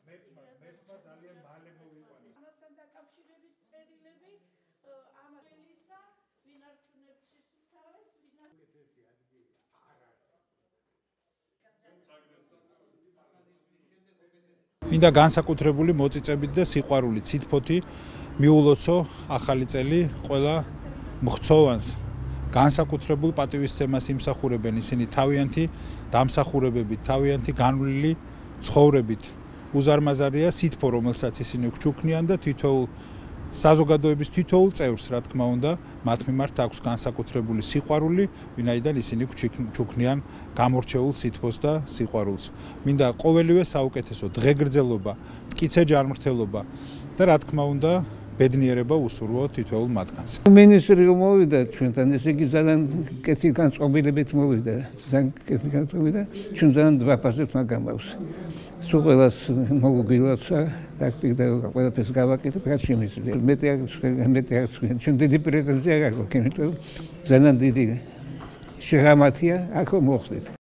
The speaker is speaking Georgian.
მერტმა ძალიან მალე მოვიყვანეს. ამასთან დაკავშირებით წერილები ამალისა ვინ არჩუნებს სისუფთავეს, ვინ უკეთესი ადგილი არ არის. მინდა განსაკუთრებული მოწიწებით და სიყვარული ციტფოთი მიულოცო ახალი წელი ყველა მხცოვანს. განსაკუთრებულ პატივისცემას იმსახურებენ ისინი თავიანთი დამსახურებებით, თავიანთი განვლილი ცხოვრებით. უზარმაზარია სითფო, რომელსაც ისინი გვჩუქნიან და თითოეულ საზოგადოების თითოეულ წევრს, რა თქმა უნდა, მათ მიმართ აქვს განსაკუთრებული სიყვარული, ვინაიდან ისინი გვჩუქნიან გამორჩეულ სითფოს და სიყვარულს. მინდა ყოველივე საუკეთესო, დღეგრძელობა, მტკიცე ჯანმრთელობა და რა თქმა უნდა, ბედნიერება უსურვო თითოეულ მათგანს. მინისტრი მოვიდა ჩვენთან, ესე იგი ძალიან კეთილი განწყობილებით მოვიდა. ძალიან კეთილი განწყობილება, ჩვენ ძალიან დაფასებთ მაგამავს. სულ ყველას მოგუგილოცა, დაგპირდა ყველაფერს გავაკეთებ, რაც შემიძლია. მეტი არ ჩვენ დიდი პრეტენზია გაგვაქვს, იმიტომ ძალიან დიდი შეღამათია აქ მოხდით.